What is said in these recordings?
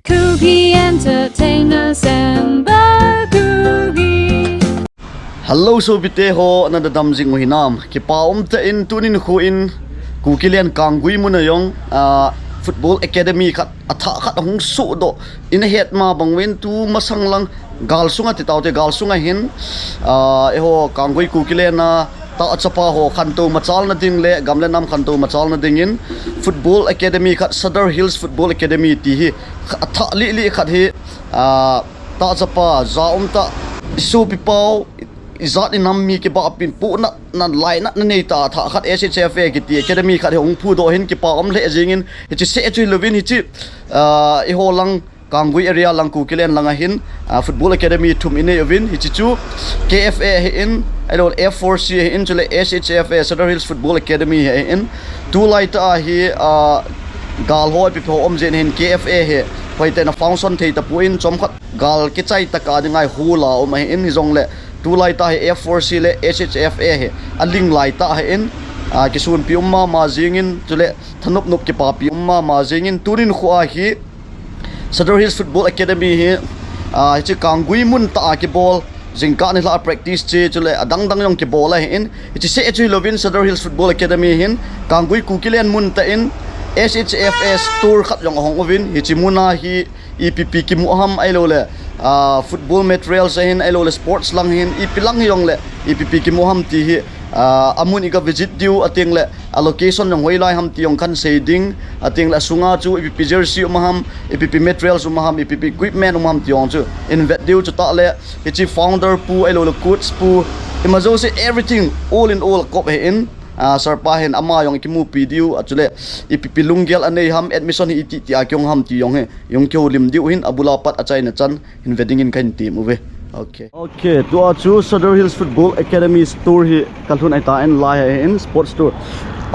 Cookie Entertainers and Cookie. Hello so bite ho na dadam jing mo hinam ki paum ta in tunin khu in Kukilian kangui mo na yung football academy khat atha khat hong su do in het ma bangwen tu masang lang galsunga ti taw te galsunga hin eho kangui Kukilian na ta achapa ho khanto machal na ding le gamle nam khanto machal na ding in football academy khat Sadar Hills football academy ti hi atha li khat hi ta achapa zaum ta su pipau izat ni nammi ke ba pin pu na lai na nei ta tha khat SHFA ki ti academy khat hong phu do hin ki pa om le jingin hi se chu lovin hi chi e ho lang kangui area lang Kukilian langa hin football academy thum ine ovin hi chu KFA hi in idol F4C hi in chule SHFA Sadar Hills football academy hi in tu lai ta hi gal hoi pi pho om jen hin KFA hi hoite na function thei ta puin chom khat gal ke chai ta ka dingai hula om hi in hi jong le tu lai ta he F4C le SHFA he aling lai ta he in kisun pi umma ma jingin chule thanup nup ki pa pi umma ma jingin turin khuwa hi Sadar Hills football academy he chi kangui mun ta ki ball jingka ni la practice che chule adang dang yong ki ball he in chi se chu lovin Sadar Hills football academy hin kangui Kukilian mun ta in SHFS tour khat yong hong ovin hi chi muna hi EPP ki muham ai lo le football materials hin ai lo le sports lang hin ipilang yong le EPP ki muham ti hi amun iga visit diu ating le allocation yong hoilai ham ti yong khan shading ating la sunga chu EPP jersey umham EPP materials umham EPP equipment umham ti yong chu invest diu chu ta le hi chi founder pu ai lo le coach pu imazo se everything all in all kop he in sarpa hen ama yong ki mu pidiu achule EPP lunggel anei ham admission hi ti akyong ham ti yong he yong kyo lim diu hin abulapat achai na chan in wedding in kain team uwe okay to chu Sadar Hills football academy store hi kalhun ai ta en lai in sports store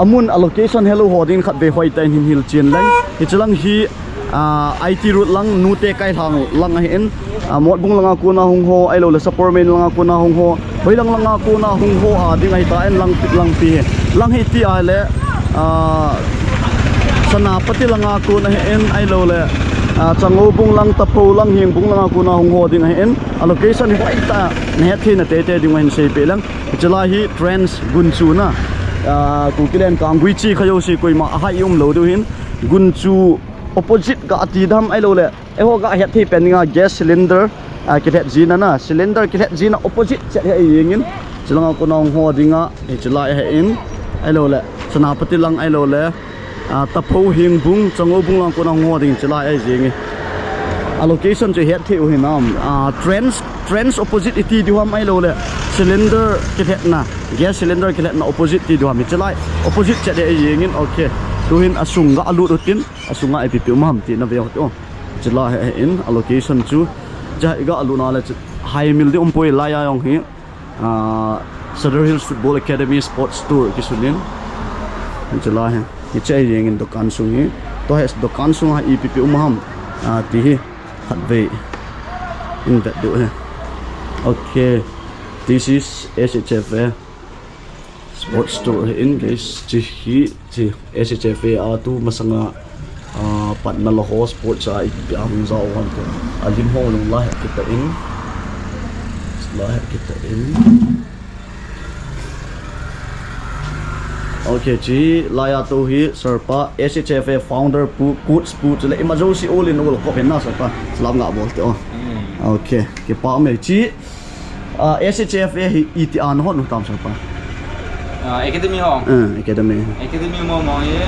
amun allocation hello hodin khat be hoi ta hin hil chen lang hi chalang hi IT route lang nute kai thang lang hi in mot bung langa ku na hung ho ai lo le supportman langa ku na hung ho hoi lang langa ku na hung ho ding ai ta en lang pit lang pi lang hi ti ai le sanapati langa ku na en ai lo le chango bung lang tapo lang hiang bung langa ku na hung ho ding en allocation hi hoi ta ne thi na te ding wen sei pe lang chala hi trends gunchu na Kukilian kangui chi khayo si koi ma ha yum lo do hin gunchu opposite ga ati dam ai lo le eho ga het thi pen nga gas cylinder kithet jina na cylinder kithet jina opposite chet he yingin chilanga ko nong ho dinga e chila he in ai lo le sanapati lang ai lo le tapo hing bung chango bung lang ko nong ho ding chila ai jingi allocation che het thi u hinam trends opposite iti duam ai lo le cylinder kithet na gas cylinder kithet na opposite ti duam chila opposite chet he yingin okay tuhin asunga alu rutin asunga IPP umam ti na veo to chila in allocation chu ja iga aluna le high mil de umpoi la ya yong hi Sadar Hills football academy sports tour kisunin chila he hi chai yeng in dukan sungi to has dukan sunga EPP umam ti hi khatve in that do he okay this is SHFA sports store in guys chi SHFA tu masanga pat na lo sports ai ang zao han ko alim ho long la kita in okay chi laya to hi sarpa SHFA founder pu coach pu chale imajo si all in all ko pen na sarpa salam nga bol to okay ke pa me chi SHFA hi iti an ho no tam sarpa academy ho academy mo ye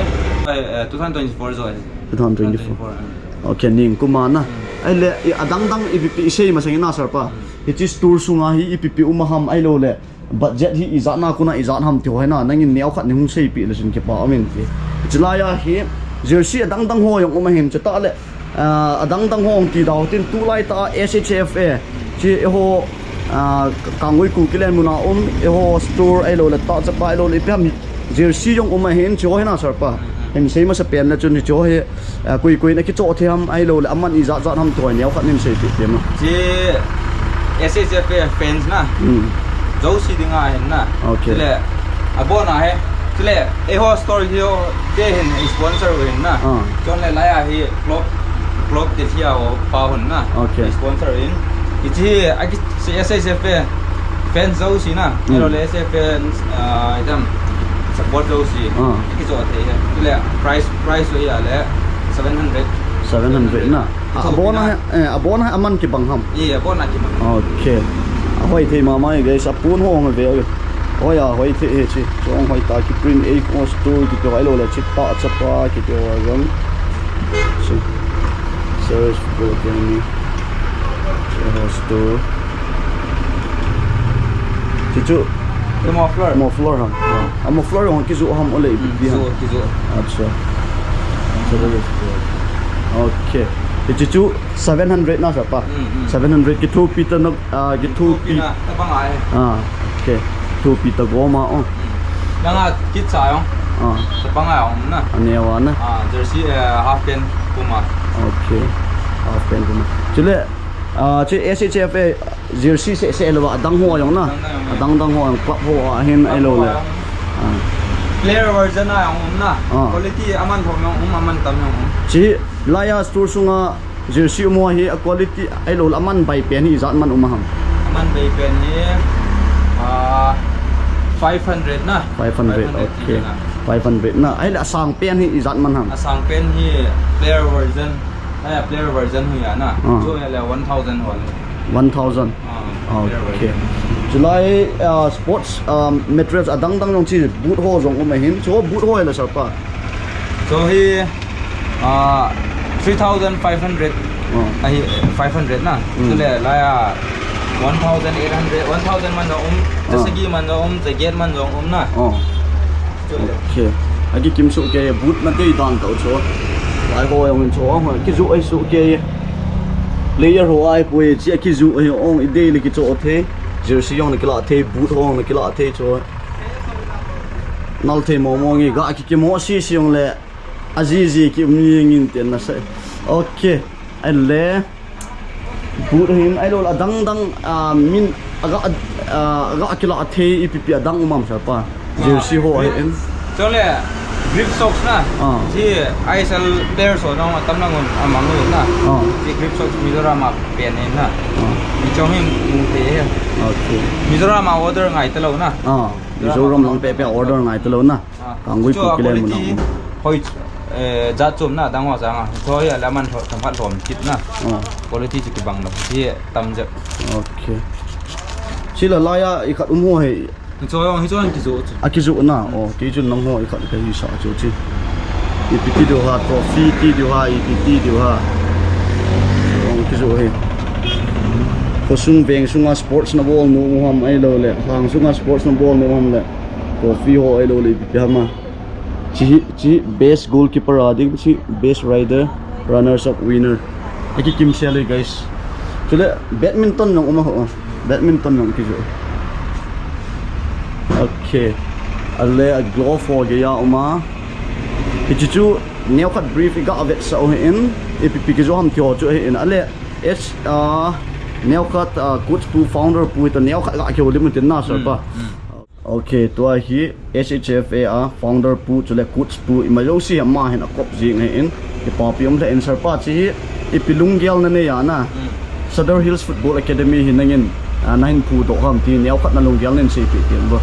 2024 rồi 2024 okay ning kumana ai le adang dang EPP sei masangina sarpa ichi tour sunga hi EPP umaham ai lo le budget hi izana kuna izan ham ti hoina nangin neu khat ning sei pi le sin ke pa amen ti chilaya hi jersey adang dang ho yong umahim chata le adang dang ho ti daw tin tu lai ta SHFA chi ho kangui Kukilian muna eho store ai lo le ta chapa ai lo le pam jersey yong umahin cho hena sarpa hen sei ma sa pen na chun cho he kui na ki cho thiam ai lo le aman iza za ham toy neu khat nim sei pi tem ji SHFA fans na zo si dinga hen na okay le abona he le eho store hi te hen sponsor hen na chon le la ya hi club ครบติ get here or Pahun na. Okay. Sponsor in. It's here. I get SSF fans those na. Pero SSF idam support those. It's what they price we ale 700. 700 na. Abona aman ki bangham. Yeah, abona ki bangham. Okay. Hoi the mama guys apun ho ma ve. Oya hoi the he chi. Chong hoi ta ki print a cost to ki to ilo la chi ta chapa ki to ram. So search for me. Store. Chichu mo floor ham. Am floor ho ki zu ham ole bi ham. Kizu. Acha. Okay. Chichu 700 na sa pa. 700 ki 2 pita na ki 2 pita. Tabang ai. Okay. 2 pita goma on. Nga kit sayong. Tabang ai om na. Anewa na. Jersey half pen Puma. Okay. Half pen Puma. Chile che SHF jersey se lo adang ho yong na. Adang ho club ho hin ai lo le. Player version na om na. Quality aman thom yong aman tam yong. Chi Laya store sunga jersey mo hi quality ai lo aman bai pen hi zat man umaham. Aman bai pen ni 500 na. 500 okay. 500 na ai la sang pen hi zat man ham. Asang pen hi player version. Player version hu ya na. So ya la 1000 won. 1000. Okay. July sports materials adang yong chi boot ho jong um hin so boot ho la sa pa. So hi 3500 ai 500 na. So le la ya 1800 1000 man da segi man da get man dong na. Okay. Agi kim su ke boot man te dan to so. Ai ho yong so ho ki zu ai su ke player ho ai pui chi ki zu ai ong ide li ki cho the jersey yong ki la the boot ho ki la the cho nal the mo ngi ga ki mo si yong le azizi ki mi ngin ten na sai. Okay. Ai le boot hin ai lo adang min aga ki la the ipp adang umam sa pa jersey ho ai en so le grip socks na ji ISL players ho na tam na ngon amang no na ji grip socks Mizoram ma pen na mi chong him mu te okay Mizoram ma order ngai ta lo na Mizoram lang pe order ngai ta lo na kangui ku kilen mu na hoi za chum na dang wa jang so ya la man thom phat thom kit na quality ji ki bang na ji tam je okay sila laya i khat ho he so yong hi chon ki zo akizu na ki jun nang ho i khat ka hi sa chu chi ipt do ha trophy ti do ha ipt do ha ki zo he kosung beng sunga sports na ball no ham ai lo le hang sunga sports na ball no ham le trophy ho ai lo le ipt ha ma chi best goalkeeper ading chi best rider runners up winner aki kim sele guys chule badminton nong uma ho badminton nong ki zo okay alle a glove for ya uma kichu neo khat brief ga avet sa in ipp ki zo ham thio chu in alle h neo khat coach pu founder pu to neo khat ga khio limited na sir pa okay to hi SHFA founder pu chule coach pu imalo si ma hen a kop jing in ki pa piom le answer pa chi ipilung gel na ne ya na Sadar Hills Football Academy hinangin nahin pu do ham ti neo khat na lung gel nen si pi ken bo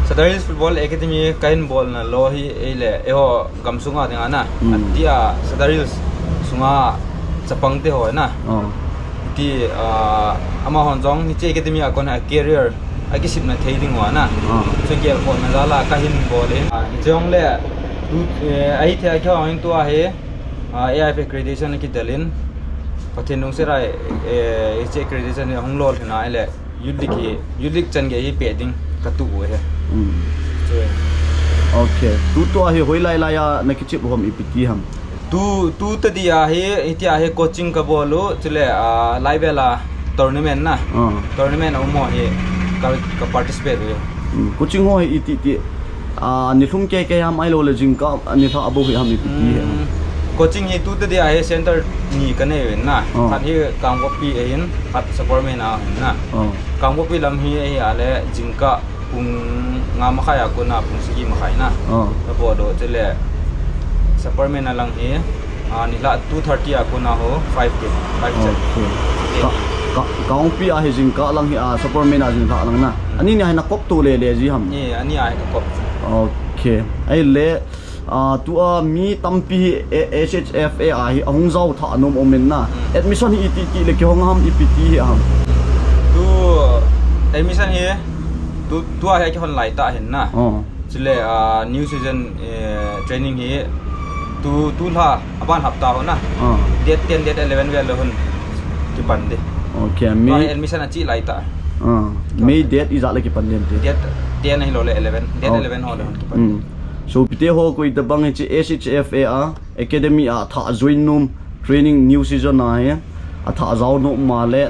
Sadar Hills Football Academy kain ball na lo hi ele eho gamsunga tinga na atia Sadar Hills sunga chapang te ho na ti ama hon jong ni che academy akon a career aki sip na theiling wa na so gel ko na dala kahin ball in jong le ai the kha in to a he AIF accreditation ki dalin pathin nong se rai che accreditation ni hong lol na ile yulik chan ge hi peding ka tu he okay tu to hi hoi lai lai ya na ki chip hom ipt ham tu ta dia he itia he coaching ka bolu chule live la tournament na tournament mo he ka participate we coaching ho iti ti ni thum ke am ai lo le jing ka ni tha abu hi ham ipt he coaching hi tu ta dia he center ni ka ne na khat hi kang ko pi hin khat support me na na kang ko pi lam hi ai ale jing ka pung nga ma khaya ko na pung sigi ma khai na ta bo do chule support me na lang hi นี่ละ 230 aku na ho 5k 5 กองปีอาเฮจิงกะลังฮิอาซัพพอร์ตเมนอาจิงกะลังนะอันนี้เนี่ยให้นักกบตูเลจีฮัม นี่อันนี้ไอ้กบ โอเคไอ้เลตัวมีตัมปี HHFA อาฮิหงเจ้าท่านมอมเมนนะแอดมิชชั่นอีตีเลกหงหามอีปีตีฮัม tu admission here tu ai cái hon lại ta hiện na chỉ là new season training here tu la aban hafta ho na date 10 date 11 về là hon cái bản đi ok me me admission chỉ lại ta me date is like pandem date 10 này lo 11 date 11 ho là hon cái bản so pite ho koi da bang chi HHFA academy a tha join num training new season na he a tha zaw no ma le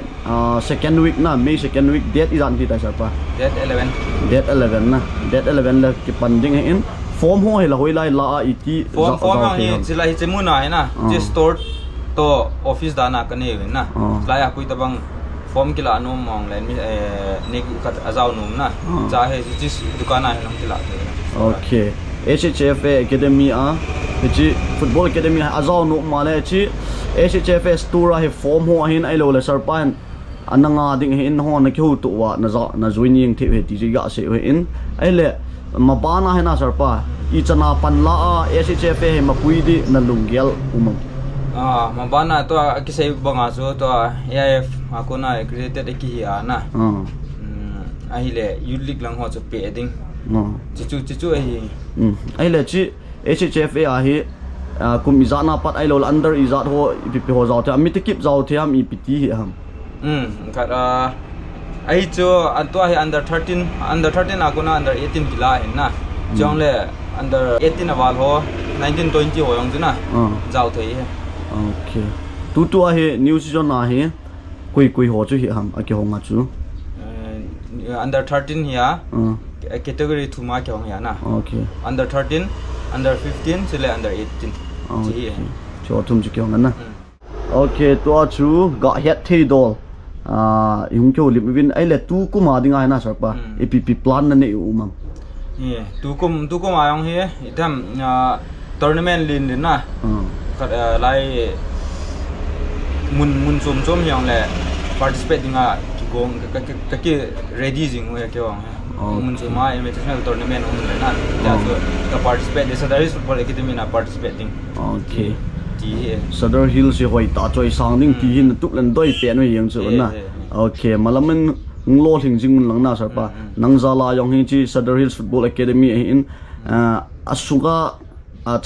second week na me second week date is anti ta sa pa date 11 date 11 na date 11 la ki panding in form ho la hoi lai la iti form hi chỉ là chỉ muốn này na chỉ store to office da na cái này na lại aku ta bang form kila anu mong len mi ne kat azau num na chahe chỉ dukan na nam kila okay HHFA academy a chi football academy azau no ma le chi HHFA store he form ho hin ai lo le sarpan ananga ding hin ho na ki hu tu wa na joining the he ti ga se in ai le ma ba na he na sarpa I chana pan la HHFA he ma pui di na lungial umam ma ba na to ki sei banga so to AIF aku na accredited ki hi ana ai le youth league lang ho chu pe ding chu ai le chi HHFA a hi kum izana pat ai lo under izat ho pp ho zaw the mi tikip zaw the am ipt hi ham kat ai chu anto hi under 13 akuna under 18 kila hin na jong le under 18 awal ho 19 20 ho yong juna zaw thei he okay tu a hi new season na hi koi ho chu hi ham a ki honga chu under 13 hiya category 2 ma kyong ya na okay under 13 under 15 chile under 18 okay cho thum chu kyong na okay to chu ga het thei dol yung kyo lim win ai le tu ku ma dinga na sar pa app plan na ne umam tu kum ayong he itam tournament lin din na lai mun som yang le participate dinga ki gong ka ki ready jing we kyo mun ma invitational tournament on le na ya so ka participate the Sadar Football Academy na participating okay ti Sadar Hills se hoi ta choi sang ning ti hin tup len doi pen we yang chu na okay malamen nglo thing jing mun lang na sar pa nang zala yong hi chi Sadar Hills Football Academy in asuga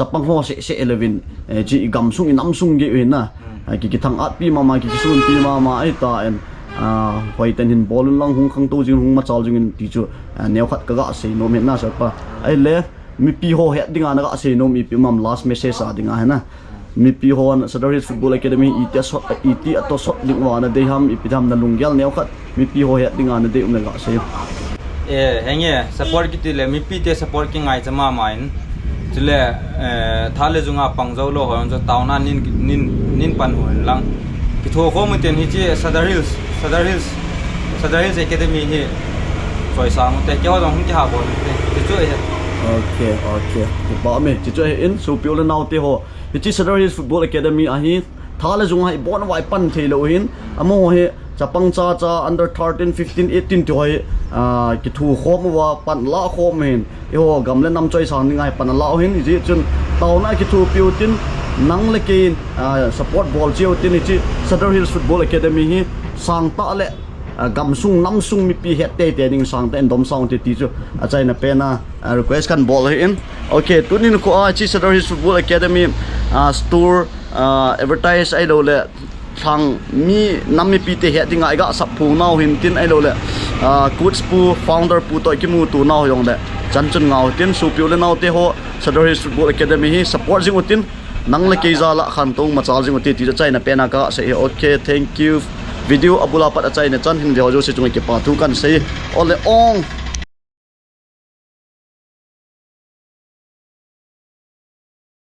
chapang ho se 11 chi gamsung inamsung ge we na ki thang at pi mama ki sun pi mama ai ta en hoi ten hin ball lang hung khang to jing hung ma chal jing ti chu neu khat ka ga se no me na sar pa ai le mi pi ho he dinga na ga se no mi pi mam last message a dinga ha na mi pi ho Sadar Hills Football Academy iti ato sot dingwa na de ham ipidam na lungyal neu khat mi pi ho he dinga na de um ga se henge support ki le mi pi te support ki ngai chama main chile thale junga pangjaw lo hon jo tauna nin pan hon lang ki tho ko mu ten hi chi Sadar Hills Academy hi choi sang te ke ho dong ki ha bo ti chu okay ba me chi chu in so piol na te ho chi Sadar Hills Football Academy a hi thale junga hi bon wai pan thelo hin amo he chapang cha under 13 15 18 to hi ki thu khom wa pan la khom hin e ho gamle nam choi sang ni ngai pan la hin ji chun tauna ki thu piu tin nang le ke support ball chiu tin chi Sadar Hills Football Academy hi sang ta le gamsung namsung mi pi het te ding sang te endom sang te ti chu a chai na pe na request kan ball in okay tunin ko chi Sadar Hills Football Academy store advertise ai lo le thang mi nammi pi te he dinga ga sap phu nau hin tin ai lo le coach pu founder pu to ki mu tu nau yong le chan chun ngau tin su piu le nau te ho Sadar Hills Football Academy hi support jing utin nang le ke za la khan tong ma chal jing uti ti chai na pe na ka se okay thank you video abula pat chai na chan hin video jo se chung ke pa thu kan se ole ong